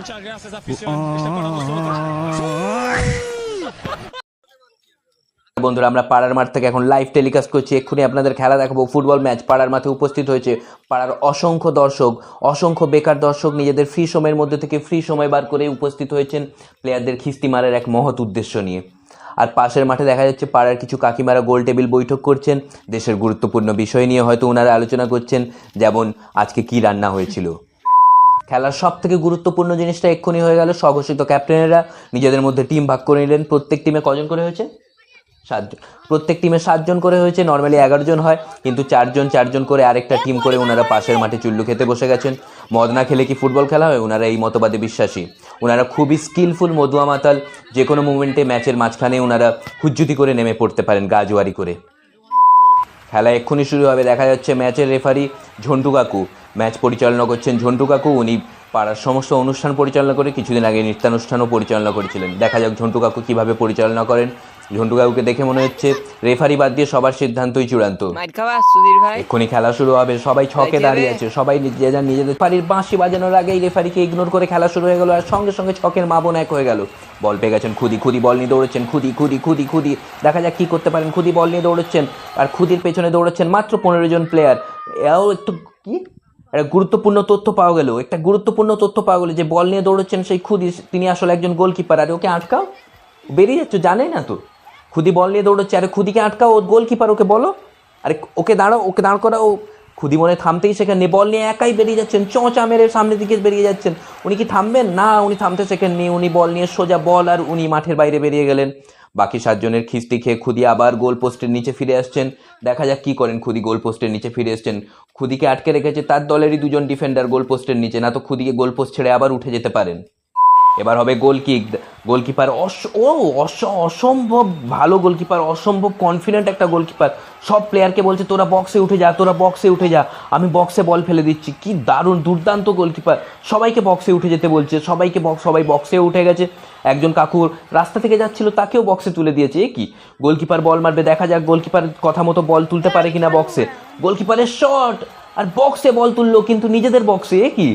Muchas gracias, afición. Este para vosotros. বন্ধুরা, আমরা পাড়ার মাঠ থেকে এখন লাইভ টেলিকাস্ট করছি। এক্ষুনি আপনাদের খেলা দেখাবো, ফুটবল ম্যাচ। পাড়ার মাঠে উপস্থিত হয়েছে পাড়ার অসংখ্য দর্শক, অসংখ্য বেকার দর্শক নিজেদের ফ্রি সময়ের মধ্যে থেকে ফ্রি সময় বার করে উপস্থিত হয়েছেন প্লেয়ারদের খিস্তি মারার এক মহৎ উদ্দেশ্য নিয়ে। আর পাশের মাঠে দেখা যাচ্ছে পাড়ার কিছু কাকিমারা গোল টেবিল বৈঠক করছেন, দেশের গুরুত্বপূর্ণ বিষয় নিয়ে হয়তো ওনারা আলোচনা করছেন, যেমন আজকে কি রান্না হয়েছিল। খেলার সব থেকে গুরুত্বপূর্ণ জিনিসটা এক্ষুনি হয়ে গেল, স্বঘোষিত ক্যাপ্টেনেরা নিজেদের মধ্যে টিম ভাগ করে নিলেন। প্রত্যেক টিমে কজন করে হয়েছে? 7 জন। প্রত্যেক টিমে 7 জন করে হয়েছে। নর্মালি 11 জন হয়, কিন্তু 4 জন করে আরেকটা টিম করে ওনারা পাশের মাঠে চুল্লু খেতে বসে গেছেন। মদ না খেলে কি ফুটবল খেলা হয়? ওনারা এই মতবাদে বিশ্বাসী। ওনারা খুবই স্কিলফুল, মধুয়া মাতাল। যে কোনো মুভমেন্টে ম্যাচের মাঝখানে ওনারা হুজ্জুতি করে নেমে পড়তে পারেন গা জোয়ারি করে। খেলা এক্ষুনি শুরু হবে। দেখা যাচ্ছে ম্যাচের রেফারি ঝন্টু কাকু ম্যাচ পরিচালনা করছেন। ঝন্টু কাকু উনি পাড়ার সমস্ত অনুষ্ঠান পরিচালনা করে কিছুদিন আগে নৃত্যানুষ্ঠানও পরিচালনা করেছিলেন। দেখা যাক ঝন্টু কাকু কীভাবে পরিচালনা করেন। ঝন্টু কাকুকে দেখে মনে হচ্ছে রেফারি বাদ দিয়ে সবার সিদ্ধান্তই চূড়ান্ত। এক্ষুনি খেলা শুরু হবে। সবাই ছকে দাঁড়িয়ে আছে, সবাই যে যার নিজেদের রেফারির বাঁশি বাজানোর আগেই রেফারিকে ইগনোর করে খেলা শুরু হয়ে গেল। আর সঙ্গে সঙ্গে ছকের মা বোন এক হয়ে গেল। বল পেয়ে গেছেন খুদি। খুদি বল নিয়ে দৌড়চ্ছেন। খুদি দেখা যাক কী করতে পারেন। খুদি বল নিয়ে দৌড়চ্ছেন, আর খুদির পেছনে দৌড়চ্ছেন মাত্র 15 জন প্লেয়ার। এও একটু কি একটা গুরুত্বপূর্ণ তথ্য পাওয়া গেল। যে বল নিয়ে দৌড়চ্ছেন সেই খুদি, তিনি আসলে একজন গোলকিপার। আর ওকে আটকাও, বেরিয়ে যাচ্ছ, জানে না তো খুদি বল নিয়ে দৌড়চ্ছে। আরে খুদিকে আটকাও, ও গোলকিপার, ওকে বলো। আরে ওকে দাঁড়াও, ওকে দাঁড় করাও। খুদি মনে থামতেই সেখানে বল নিয়ে একাই বেরিয়ে যাচ্ছেন, চোঁচা মেরে সামনের দিকে বেরিয়ে যাচ্ছেন। উনি কি থামবেন? না, উনি থামতে শেখেননি। উনি বল নিয়ে সোজা বল, আর উনি মাঠের বাইরে বেরিয়ে গেলেন। বাকি 7 জনের খিস্তি খেয়ে খুদি আবার গোল পোস্টের নিচে ফিরে আসছেন। দেখা যাক কি করেন খুদি। গোল পোস্টের নিচে ফিরে এসছেন। খুদিকে আটকে রেখেছে তার দলেরই 2 জন ডিফেন্ডার গোল পোস্টের নিচে, না তো খুদিকে গোল পোস্ট ছেড়ে আবার উঠে যেতে পারেন। এবার হবে গোল কিক। গোলকিপার অসম্ভব ভালো গোলকিপার, অসম্ভব কনফিডেন্ট একটা গোলকিপার। সব প্লেয়ারকে বলছে তোরা বক্সে উঠে যা, আমি বক্সে বল ফেলে দিচ্ছি। কি দারুণ দুর্দান্ত গোলকিপার। সবাইকে বক্সে উঠে যেতে বলছে, সবাই বক্সে উঠে গেছে। একজন কাকুর রাস্তা থেকে যাচ্ছিল, তাকেও বক্সে তুলে দিয়েছে। এ কি, গোলকিপার বল মারবে। দেখা যাক গোলকিপার কথা মতো বল তুলতে পারে কিনা বক্সে। গোলকিপারের শট, আর বক্সে বল তুললো, কিন্তু নিজেদের বক্সে। এ কি,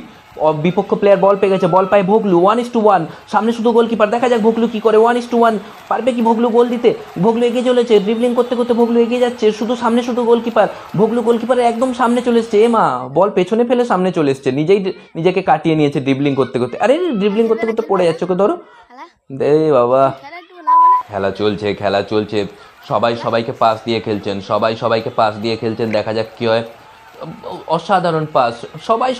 বিপক্ষ প্লেয়ার বল পেয়ে গেছে। বল পায় ভোগলু। 1:1 সামনে শুধু গোলকিপার। দেখা যাক ভোগলু কি করে। 1:1 পারবে কি ভোগলু গোল দিতে? ভোগলু এগিয়ে চলেছে, ড্রিবলিং করতে করতে ভোগলু এগিয়ে যাচ্ছে। সামনে শুধু গোলকিপার। ভোগলু গোলকিপারের একদম সামনে চলে এসছে। মা, বল পেছনে ফেলে সামনে চলে এসছে, নিজেকে কাটিয়ে নিয়েছে ড্রিবলিং করতে করতে। আরে ড্রিবলিং করতে করতে পড়ে যাচ্ছে, ওকে ধরো। দে বাবা, খেলা চলছে। সবাই সবাইকে পাস দিয়ে খেলছেন। দেখা যাক কি হয়। অসাধারণ পাস,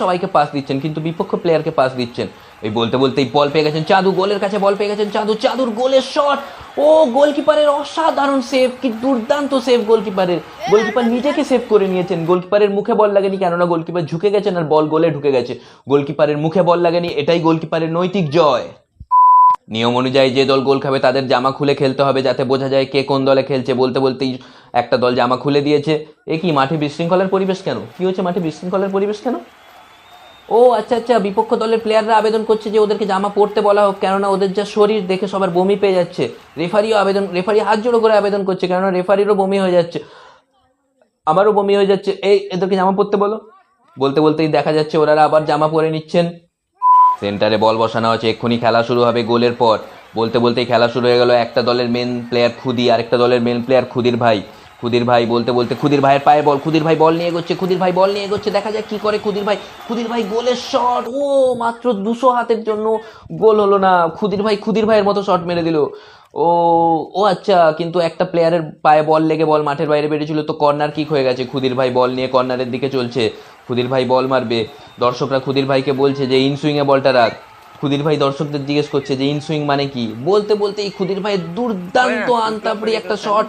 সবাইকে পাস দিচ্ছেন, কিন্তু বিপক্ষ প্লেয়ারকে পাস দিচ্ছেন। এই বলতেই বল পেয়ে গেছেন চাঁদু। গোলের কাছে বল পেয়ে গেছেন চাঁদুর গোলের শট। ও গোলকিপারের অসাধারণ সেভ, কি দুর্দান্ত সেভ গোলকিপারের। গোলকিপার নিজেকে সেভ করে নিয়েছেন। গোলকিপারের মুখে বল লাগেনি, কেননা গোলকিপার ঝুঁকে গেছেন আর বল গোলে ঢুকে গেছে। গোলকিপারের মুখে বল লাগেনি, এটাই গোলকিপারের নৈতিক জয়। নিয়ম অনুযায়ী যে দল গোল খাবে তাদের জামা খুলে খেলতে হবে, যাতে বোঝা যায় কে কোন দলে খেলছে। বলতেই একটা দল জামা খুলে দিয়েছে। এ কি, মাঠে বিশৃঙ্খলার পরিবেশ কেন? কি হচ্ছে মাঠে বিশৃঙ্খলার পরিবেশ কেন? ও আচ্ছা, বিপক্ষ দলের প্লেয়াররা আবেদন করছে যে ওদেরকে জামা পরতে বলা হোক, কেননা ওদের যা শরীর দেখে সবার বমি পেয়ে যাচ্ছে। রেফারি হাত জোড়ো করে আবেদন করছে, কেননা রেফারিরও বমি হয়ে যাচ্ছে, আমারও বমি হয়ে যাচ্ছে। এদেরকে জামা পরতে বলো। বলতেই দেখা যাচ্ছে ওনারা আবার জামা পরে নিচ্ছেন। সেন্টারে বল বসানো আছে। এক্ষুনি খেলা শুরু হবে গোলের পর। বলতেই খেলা শুরু হয়ে গেল। একটা দলের মেন প্লেয়ার খুদি, আরেকটা দলের মেন প্লেয়ার খুদির ভাই। বলতে খুদির ভাইয়ের পায়ে বল। খুদির ভাই বল নিয়ে এগোচ্ছে। দেখা যাক কি করে খুদির ভাই গোলের শট। ও মাত্র 200 হাতের জন্য গোল হলো না। খুদির ভাইয়ের মতো শট মেরে দিল। ও আচ্ছা, কিন্তু একটা প্লেয়ারের পায়ে বল লেগে বল মাঠের বাইরে বেরিয়েছিল, তো কর্নার কিক হয়ে গেছে। খুদির ভাই বল নিয়ে কর্নারের দিকে চলছে। খুদির ভাই বল মারবে। দর্শকরা খুদির ভাইকে বলছে যে ইনসুইংয়ে বলটা রাখ। খুদির ভাই দর্শকদের জিজ্ঞেস করছে যে ইনসুইং মানে কি। বলতেই খুদির ভাইয়ের দুর্দান্ত আন্তাপড়ি একটা শট,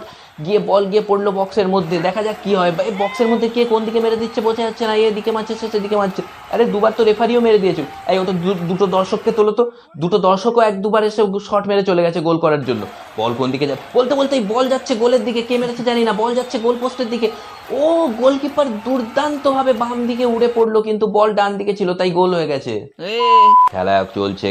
বল গিয়ে পড়লো বক্সের মধ্যে। দেখা যাক কি হয়। এই বক্সের মধ্যে কে কোন দিকে মেরে দিচ্ছে বোঝা যাচ্ছে না। এদিকে মারছে, সেদিকে মারছে। আরে দুবার তো রেফারিও মেরে দিয়েছে। ও তো দুটো দর্শককে তোলো তো। দুটো দর্শকও 1-2 এসে শট মেরে চলে গেছে গোল করার জন্য। বল কোন দিকে যায়? বলতেই বল যাচ্ছে গোলের দিকে। কে মেরেছে জানি না, বল যাচ্ছে গোল পোস্টের দিকে। ও গোলকিপার দুর্দান্ত ভাবে বাম দিকে উড়ে পড়লো, কিন্তু বল ডান দিকে ছিল, তাই গোল হয়ে গেছে। খেলা চলছে।